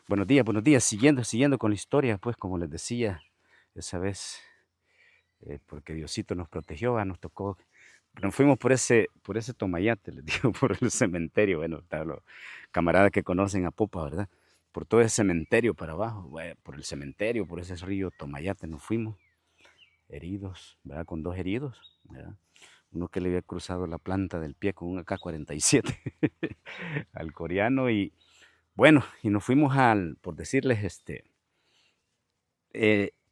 buenos días. Siguiendo con la historia, pues como les decía, esa vez, porque Diosito nos protegió, nos tocó, nos fuimos por ese Tomayate, les digo, por el cementerio, bueno, para los camaradas que conocen a Popa, ¿verdad? Por todo ese cementerio para abajo, por el cementerio, por ese río Tomayate nos fuimos, heridos, ¿verdad? Con dos heridos, ¿verdad? Uno que le había cruzado la planta del pie con un AK-47 al coreano y bueno, y nos fuimos por decirles,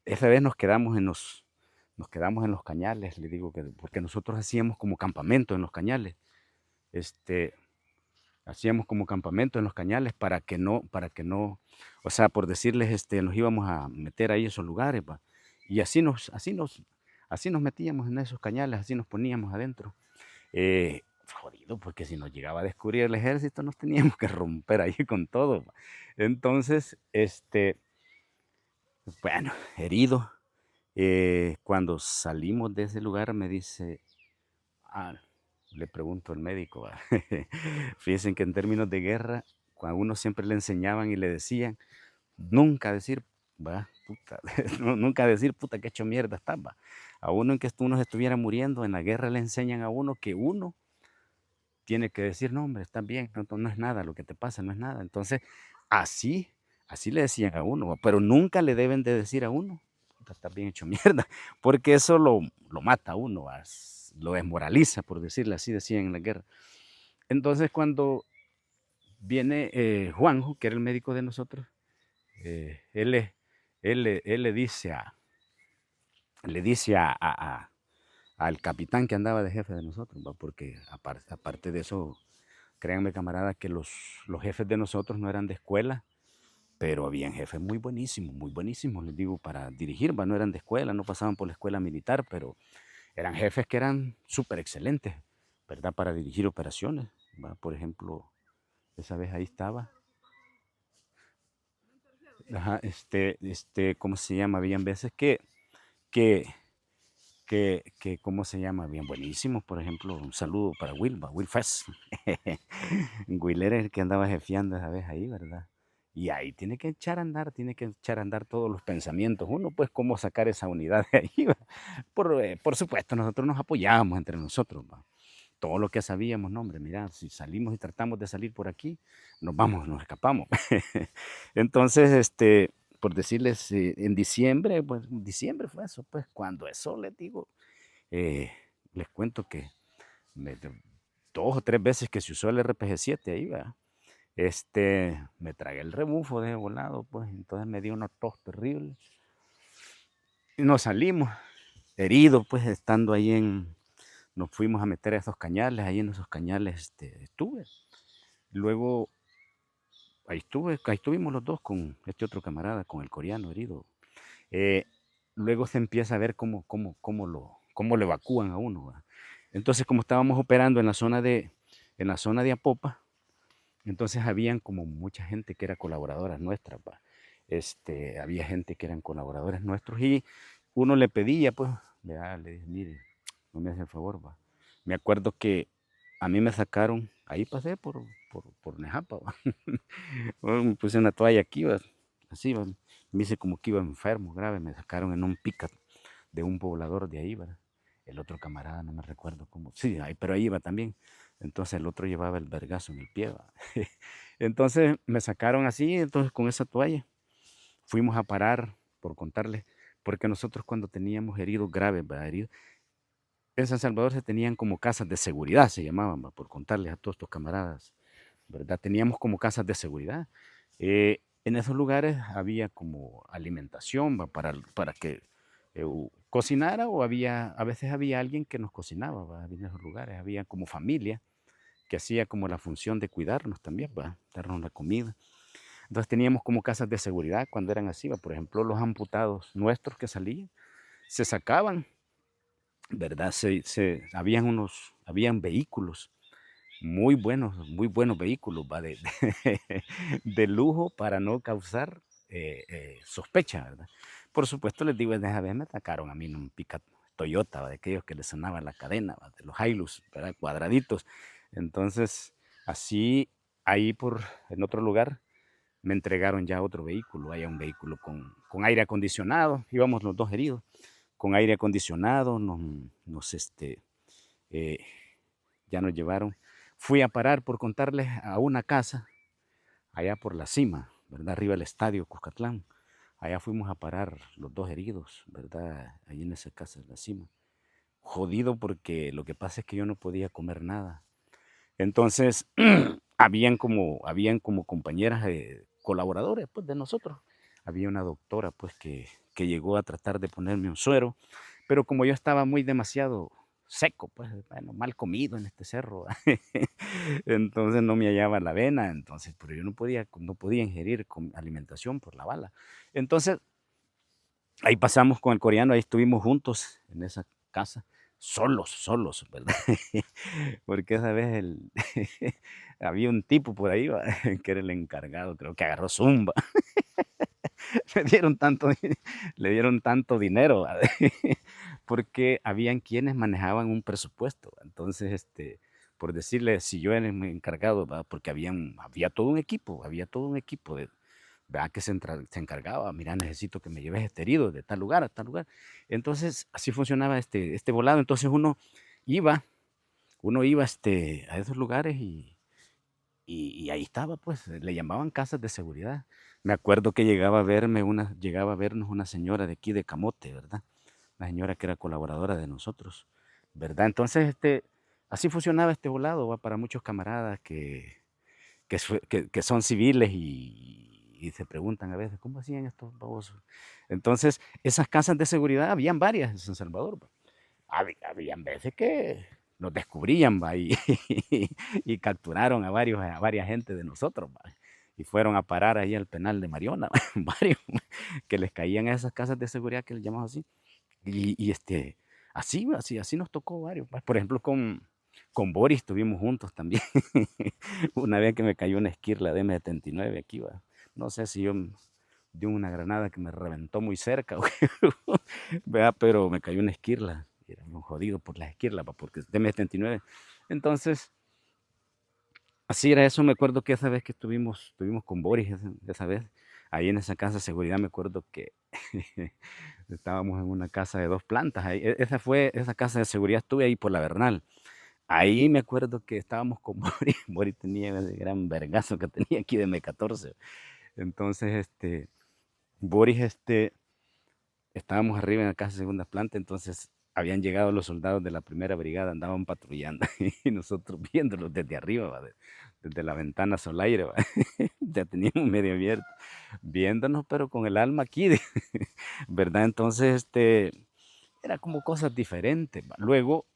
esa vez nos quedamos en los cañales, le digo que, porque nosotros hacíamos como campamento en los cañales, este, hacíamos como campamento en los cañales para que no, o sea, por decirles, nos íbamos a meter ahí a esos lugares, va, y así nos metíamos en esos cañales, así nos poníamos adentro. Jodido, porque si nos llegaba a descubrir el ejército, nos teníamos que romper ahí con todo, va. Entonces, bueno, herido. Cuando salimos de ese lugar me dice, ah, le pregunto al médico, va, fíjense que en términos de guerra, a uno siempre le enseñaban y le decían, nunca decir, va, puta, nunca decir, puta, que hecho mierda está, va. A uno en que uno se estuviera muriendo, en la guerra le enseñan a uno que uno tiene que decir, no, hombre, está bien, no es nada, lo que te pasa no es nada. Entonces, así, así le decían a uno, pero nunca le deben de decir a uno, "Puta, estás bien hecho mierda", porque eso lo mata a uno, lo desmoraliza, por decirle así, decían en la guerra. Entonces, cuando viene Juanjo, que era el médico de nosotros, él, él le dice al capitán que andaba de jefe de nosotros, ¿va? Porque aparte de eso, créanme, camarada, que los jefes de nosotros no eran de escuela, pero habían jefes muy buenísimos, les digo, para dirigir, ¿va? No eran de escuela, no pasaban por la escuela militar, pero eran jefes que eran súper excelentes, ¿verdad? Para dirigir operaciones, ¿va? Por ejemplo, esa vez ahí estaba, ajá, ¿cómo se llama? Habían veces que, ¿cómo se llama? Bien buenísimos, por ejemplo, un saludo para Will, ¿va? Will Fest. Will era el que andaba jefeando esa vez ahí, ¿verdad? Y ahí tiene que echar a andar todos los pensamientos. Uno, pues, cómo sacar esa unidad de ahí, ¿va? Por supuesto, nosotros nos apoyábamos entre nosotros, ¿va? Todo lo que sabíamos, no, hombre, mira, si salimos y tratamos de salir por aquí, nos vamos, nos escapamos. Entonces, por decirles, en diciembre, pues, diciembre fue eso, pues, cuando eso les digo, eh, les cuento que me- dos o tres veces que se usó el RPG-7 ahí, ¿verdad? Me tragué el rebufo de volado, pues, entonces me dio una tos terrible. Y nos salimos heridos, pues, estando ahí nos fuimos a meter a esos cañales, ahí en esos cañales, estuve. Luego, ahí estuvimos los dos con este otro camarada, con el coreano herido. Eh, Luego se empieza a ver cómo lo evacúan a uno, ¿va? Entonces, como estábamos operando en la zona de Apopa, entonces habían como mucha gente que era colaboradora nuestra, pa. Había gente que eran colaboradores nuestros y uno le pedía, pues, vea, le dije, mire, no me hace el favor, va. Me acuerdo que a mí me sacaron, ahí pasé por Nejapa, va. Bueno, me puse una toalla aquí, va, así, va. Me hice como que iba enfermo, grave, me sacaron en un pickup de un poblador de ahí, ¿verdad? El otro camarada, no me recuerdo cómo, sí, ahí, pero ahí iba también. Entonces el otro llevaba el vergazo en el pie, ¿va? Entonces me sacaron así, entonces con esa toalla fuimos a parar, por contarles, porque nosotros cuando teníamos heridos graves, ¿verdad? Heridos, en San Salvador se tenían como casas de seguridad, se llamaban, ¿va? Por contarles a todos estos camaradas, ¿verdad? Teníamos como casas de seguridad. En esos lugares había como alimentación, ¿va? Para que cocinara o a veces había alguien que nos cocinaba, ¿va? En esos lugares había como familia que hacía como la función de cuidarnos también, ¿va? Darnos la comida. Entonces teníamos como casas de seguridad cuando eran así, ¿va? Por ejemplo, los amputados nuestros que salían, se sacaban, ¿verdad? Habían vehículos muy buenos vehículos, ¿va? De lujo para no causar sospecha, ¿verdad? Por supuesto, les digo, esa vez me atacaron a mí en un Pickup Toyota, ¿va? De aquellos que les sonaba la cadena, ¿va? De los Hilux, ¿verdad? Cuadraditos. Entonces, así, ahí en otro lugar, me entregaron ya otro vehículo, un vehículo con aire acondicionado, íbamos los dos heridos, con aire acondicionado, eh, ya nos llevaron. Fui a parar, por contarles, a una casa, allá por la cima, ¿verdad? Arriba del estadio Cuscatlán. Allá fuimos a parar los dos heridos, ¿verdad? Ahí en esa casa de la cima. Jodido porque lo que pasa es que yo no podía comer nada. Entonces, habían como compañeras, colaboradores, pues, de nosotros. Había una doctora, pues, que llegó a tratar de ponerme un suero, pero como yo estaba muy demasiado seco, pues, bueno, mal comido en este cerro, entonces no me hallaba la vena, entonces, pero yo no podía ingerir alimentación por la bala. Entonces, ahí pasamos con el coreano, ahí estuvimos juntos en esa casa, solos, ¿verdad? Porque esa vez había un tipo por ahí, ¿va? Que era el encargado, creo que agarró zumba. Le dieron tanto, le dieron tanto dinero, ¿va? Porque habían quienes manejaban un presupuesto. Entonces, por decirle, si yo era el encargado, ¿va? Porque había todo un equipo ¿verdad? Que se encargaba, mira, necesito que me lleves este herido de tal lugar a tal lugar. Entonces, así funcionaba este volado. Entonces iba, uno iba a esos lugares y ahí estaba, pues, le llamaban casas de seguridad. Me acuerdo que llegaba a vernos una señora de aquí de Camote, ¿verdad? La señora que era colaboradora de nosotros, ¿verdad? Entonces, así funcionaba este volado, va para muchos camaradas que son civiles y se preguntan a veces, ¿cómo hacían estos babosos? Entonces, esas casas de seguridad, habían varias en San Salvador, va. Habían veces que nos descubrían, va, y capturaron a varias gente de nosotros, va, y fueron a parar ahí al penal de Mariona, varios que les caían a esas casas de seguridad que les llamamos así. Y así, va, así nos tocó varios. Va. Por ejemplo, con Boris estuvimos juntos también. Una vez que me cayó una esquirla de M79 aquí, va. No sé si yo de una granada que me reventó muy cerca, ¿verdad? Pero me cayó una esquirla. Y era un jodido por las esquirlas, va, porque es de M79. Entonces, así era eso. Me acuerdo que esa vez que estuvimos con Boris, esa vez, ahí en esa casa de seguridad, me acuerdo que estábamos en una casa de 2 plantas. Esa casa de seguridad estuve ahí por la Bernal. Ahí me acuerdo que estábamos con Boris. Boris tenía ese gran vergazo que tenía aquí de M14. Entonces, Boris, estábamos arriba en la casa de segunda planta, entonces habían llegado los soldados de la primera brigada, andaban patrullando y nosotros viéndolos desde arriba, ¿va? Desde la ventana Solaire, ¿va? Ya teníamos medio abierto, viéndonos, pero con el alma aquí, ¿verdad? Entonces, era como cosas diferentes, ¿va? Luego,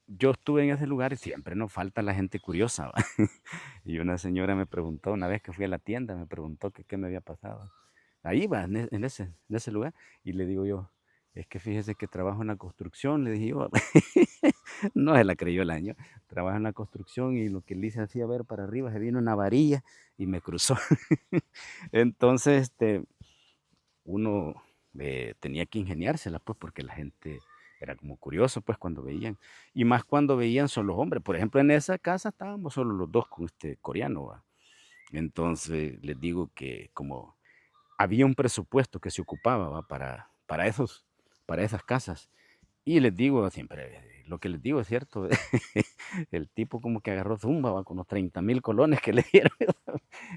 yo estuve en ese lugar y siempre nos falta la gente curiosa, ¿va? Y una señora me preguntó, una vez que fui a la tienda, me preguntó que qué me había pasado. Ahí va, en ese lugar. Y le digo yo, es que fíjese que trabajo en la construcción, le dije yo. No se la creyó el año. Trabajo en la construcción y lo que le hice así a ver para arriba, se vino una varilla y me cruzó. Entonces, uno tenía que ingeniársela, pues, porque la gente era como curioso, pues, cuando veían. Y más cuando veían solo hombres. Por ejemplo, en esa casa estábamos solo los dos con este coreano, ¿va? Entonces, les digo que como había un presupuesto que se ocupaba, ¿va? Para esas casas. Y les digo siempre, lo que les digo es cierto, el tipo como que agarró zumba, ¿va? Con los 30,000 colones que le dieron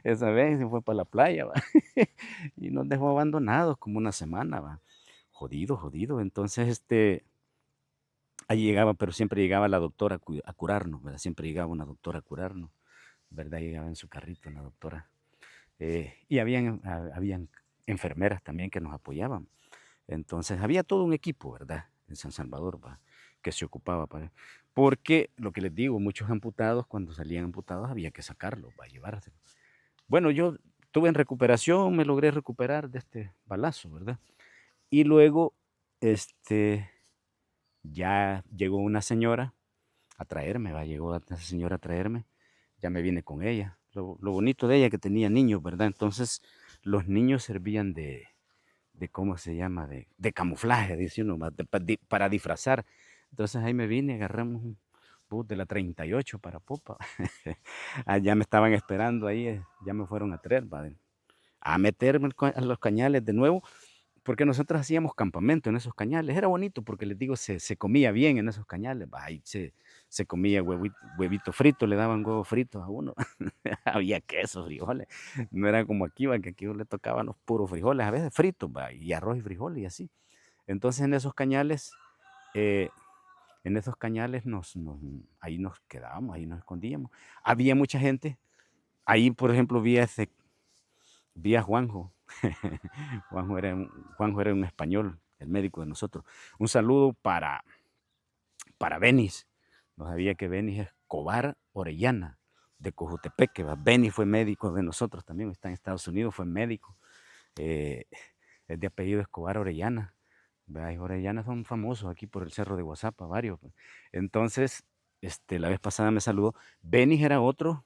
esa vez y se fue para la playa, ¿va? Y nos dejó abandonados como una semana, ¿va? Jodido, jodido. Entonces, ahí llegaba, pero siempre llegaba la doctora a curarnos, ¿verdad? Siempre llegaba una doctora a curarnos, ¿verdad? Llegaba en su carrito una doctora. Y habían enfermeras también que nos apoyaban. Entonces había todo un equipo, ¿verdad? En San Salvador, ¿va? Que se ocupaba porque lo que les digo, muchos amputados, cuando salían amputados había que sacarlos, va a llevárselos. Bueno, yo estuve en recuperación, me logré recuperar de este balazo, ¿verdad? Y luego, ya llegó una señora a traerme, llegó esa señora a traerme, ya me vine con ella. Lo bonito de ella que tenía niños, ¿verdad? Entonces, los niños servían de ¿cómo se llama? De camuflaje, dice uno, para disfrazar. Entonces ahí me vine, agarramos de la 38 para Popa. Allá me estaban esperando ahí, ya me fueron a traer, va, a meterme a los cañales de nuevo, porque nosotros hacíamos campamento en esos cañales. Era bonito porque les digo, se comía bien en esos cañales. Va, ahí se comía huevito frito, le daban huevos fritos a uno. Había queso, frijoles. No era como aquí, va, que aquí le tocaban los puros frijoles, a veces fritos, va, y arroz y frijoles y así. Entonces eh, en esos cañales ahí nos quedábamos, ahí nos escondíamos. Había mucha gente. Ahí, por ejemplo, vi a Juanjo. Juanjo era un español, el médico de nosotros. Un saludo para Benis. No sabía que Benis es Escobar Orellana, de Cojutepeque. Benis fue médico de nosotros también, está en Estados Unidos, fue médico. Eh, es de apellido Escobar Orellana. Y Orellana son famosos aquí por el cerro de Guasapa, varios. Pues. Entonces, la vez pasada me saludó. Benis era otro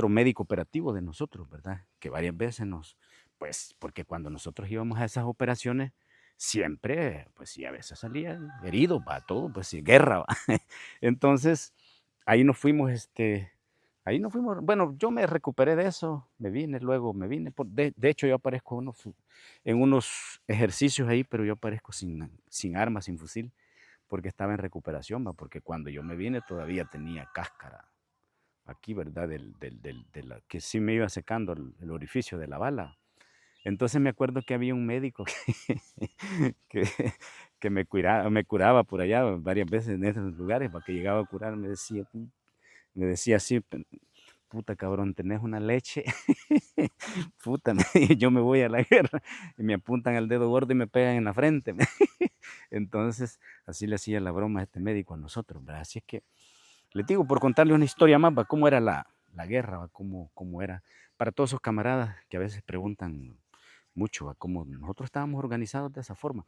médico operativo de nosotros, ¿verdad? Que varias veces pues, porque cuando nosotros íbamos a esas operaciones, siempre, pues sí, a veces salía herido, va todo, pues sí, guerra, va. Entonces, ahí nos fuimos, bueno, yo me recuperé de eso, luego me vine, de hecho yo aparezco en unos ejercicios ahí, pero yo aparezco sin arma, sin fusil, porque estaba en recuperación, ¿va? Porque cuando yo me vine todavía tenía cáscara aquí, ¿verdad? Que sí me iba secando el orificio de la bala. Entonces me acuerdo que había un médico que, que me curaba por allá varias veces en esos lugares, para que llegaba a curar, me decía así, puta cabrón, tenés una leche, puta, yo me voy a la guerra, y me apuntan al dedo gordo y me pegan en la frente. Entonces, así le hacía la broma a este médico a nosotros, ¿verdad? Así es que, les digo, por contarle una historia más, ¿va? Cómo era la guerra, ¿va? Cómo era, para todos esos camaradas que a veces preguntan mucho, ¿va? Cómo nosotros estábamos organizados de esa forma.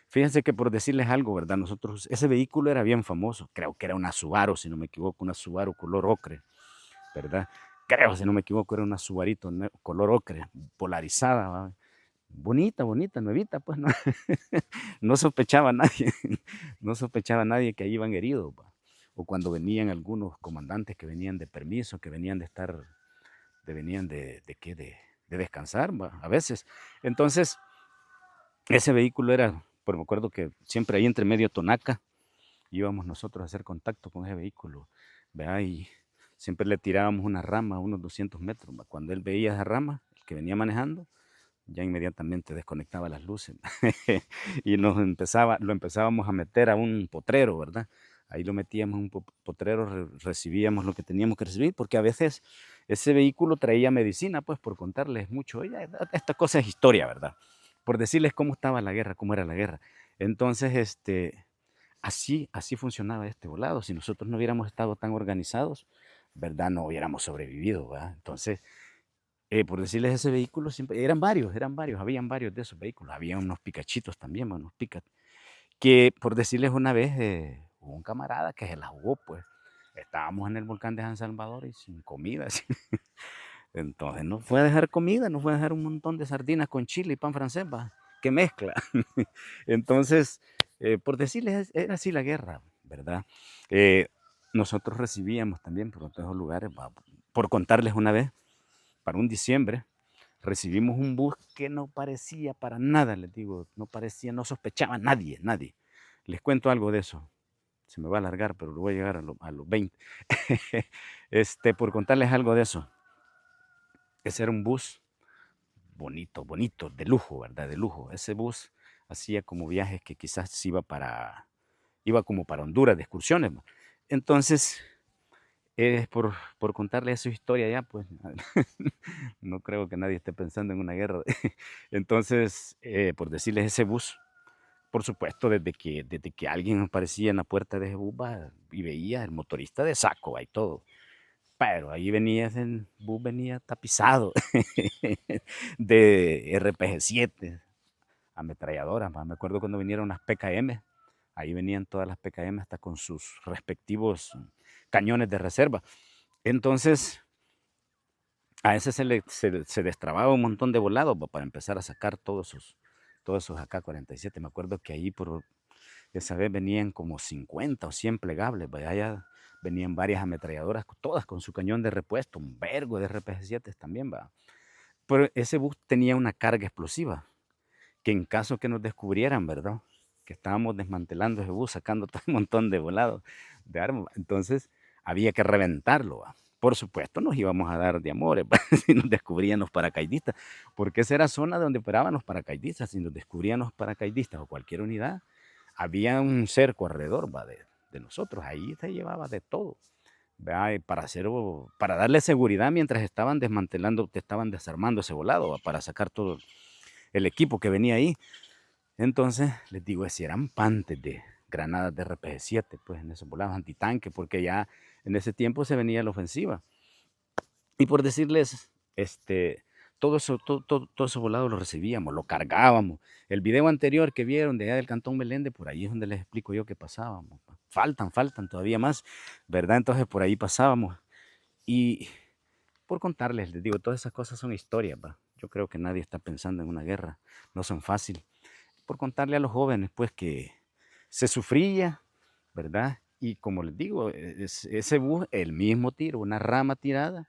Fíjense que por decirles algo, ¿verdad? Nosotros, ese vehículo era bien famoso, creo que era una Subaru, si no me equivoco, una Subaru color ocre, ¿verdad? Creo, si no me equivoco, era una Subarito color ocre, polarizada, ¿va? Bonita, bonita, nuevita, pues no, no sospechaba nadie, no sospechaba nadie que ahí iban heridos, ¿va? O cuando venían algunos comandantes que venían de permiso, que venían venían de qué, de descansar, ¿va? A veces. Entonces, ese vehículo era, pues me acuerdo que siempre ahí entre medio Tonaca, íbamos nosotros a hacer contacto con ese vehículo, ¿verdad? Y siempre le tirábamos una rama a unos 200 metros, ¿va? Cuando él veía esa rama, el que venía manejando, ya inmediatamente desconectaba las luces y lo empezábamos a meter a un potrero, ¿verdad? Ahí lo metíamos en un potrero, recibíamos lo que teníamos que recibir, porque a veces ese vehículo traía medicina, pues por contarles mucho. Esta cosa es historia, ¿verdad? Por decirles cómo estaba la guerra, cómo era la guerra. Entonces, así funcionaba este volado. Si nosotros no hubiéramos estado tan organizados, ¿verdad? No hubiéramos sobrevivido, ¿verdad? Entonces, por decirles ese vehículo, siempre, habían varios de esos vehículos, había unos picachitos también, unos picat, que por decirles una vez, hubo un camarada que se la jugó, pues, estábamos en el volcán de San Salvador y sin comida, entonces no fue a dejar comida, no fue a dejar un montón de sardinas con chile y pan francés, va, que mezcla. Entonces, por decirles, era así la guerra, ¿verdad? Eh, Nosotros recibíamos también por otros lugares, va, por contarles una vez, para un diciembre, recibimos un bus que no parecía para nada, les digo, no parecía, no sospechaba nadie. Les cuento algo de eso. Se me va a alargar, pero lo voy a llegar a los 20. Por contarles algo de eso. Ese era un bus bonito, de lujo, ¿verdad? De lujo. Ese bus hacía como viajes que quizás iba como para Honduras de excursiones. ¿No? Entonces, por contarle esa historia ya, pues no creo que nadie esté pensando en una guerra. Entonces, por decirles ese bus, por supuesto, desde que alguien aparecía en la puerta de ese bus y veía el motorista de saco y todo. Pero ahí el bus venía tapizado de RPG-7, ametralladoras. Me acuerdo cuando vinieron las PKM, ahí venían todas las PKM hasta con sus respectivos cañones de reserva. Entonces, a ese se destrababa un montón de volados para empezar a sacar todos esos AK-47. Me acuerdo que ahí esa vez venían como 50 o 100 plegables. venían varias ametralladoras, todas con su cañón de repuesto, un vergo de RPG-7 también, va. Pero ese bus tenía una carga explosiva, que en caso que nos descubrieran, ¿verdad? Que estábamos desmantelando ese bus, sacando todo un montón de volados de armas, entonces había que reventarlo, ¿va? Por supuesto, nos íbamos a dar de amores si nos descubrían los paracaidistas, porque esa era zona donde operaban los paracaidistas. Si nos descubrían los paracaidistas o cualquier unidad, había un cerco alrededor, ¿va? De nosotros. Ahí se llevaba de todo, ¿va? Y para darle seguridad mientras estaban desmantelando, te estaban desarmando ese volado, ¿va? Para sacar todo el equipo que venía ahí. Entonces, les digo, si eran pantes de granadas de RPG-7, pues en esos volados antitanque, porque ya en ese tiempo se venía la ofensiva. Y por decirles, todo eso, todo ese volado lo recibíamos, lo cargábamos. El video anterior que vieron de allá del Cantón Meléndez, por ahí es donde les explico yo que pasábamos. Faltan todavía más, ¿verdad? Entonces por ahí pasábamos. Y por contarles, les digo, todas esas cosas son historias, ¿va? Yo creo que nadie está pensando en una guerra, no son fáciles. Por contarle a los jóvenes, pues que se sufría, ¿verdad? Y como les digo, ese bus, el mismo tiro, una rama tirada,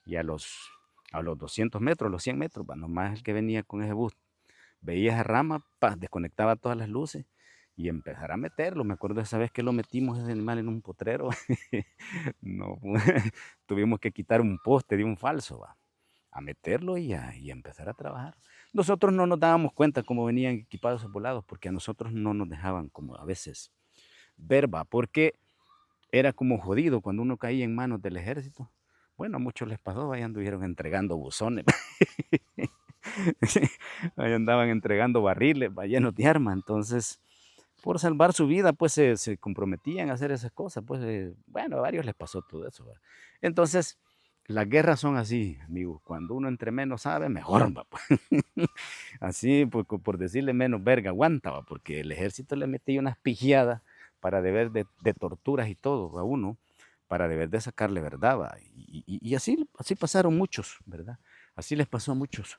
y a los 200 metros, a los 100 metros, va, nomás el que venía con ese bus, veía esa rama, desconectaba todas las luces y empezar a meterlo. Me acuerdo esa vez que lo metimos ese animal en un potrero, no, tuvimos que quitar un poste de un falso, va, a meterlo y a empezar a trabajar. Nosotros no nos dábamos cuenta cómo venían equipados esos volados, porque a nosotros no nos dejaban como a veces ver, va, porque era como jodido cuando uno caía en manos del ejército. Bueno, a muchos les pasó, ahí anduvieron entregando buzones, ahí andaban entregando barriles, va, llenos de armas. Entonces, por salvar su vida, pues se comprometían a hacer esas cosas. Pues, bueno, a varios les pasó todo eso, ¿verdad? Entonces, las guerras son así, amigos. Cuando uno entre menos sabe, mejor va, pues. Así, por decirle menos verga, aguanta, va, porque el ejército le metía unas pigiadas para deber de torturas y todo a uno, para deber de sacarle verdad, va. Y así pasaron muchos, ¿verdad? Así les pasó a muchos.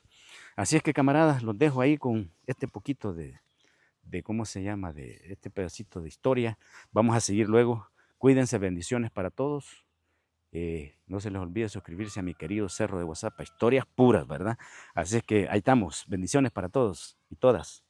Así es que, camaradas, los dejo ahí con este poquito de ¿cómo se llama? De este pedacito de historia. Vamos a seguir luego. Cuídense, bendiciones para todos. No se les olvide suscribirse a mi querido cerro de WhatsApp, a historias puras, ¿verdad? Así es que ahí estamos. Bendiciones para todos y todas.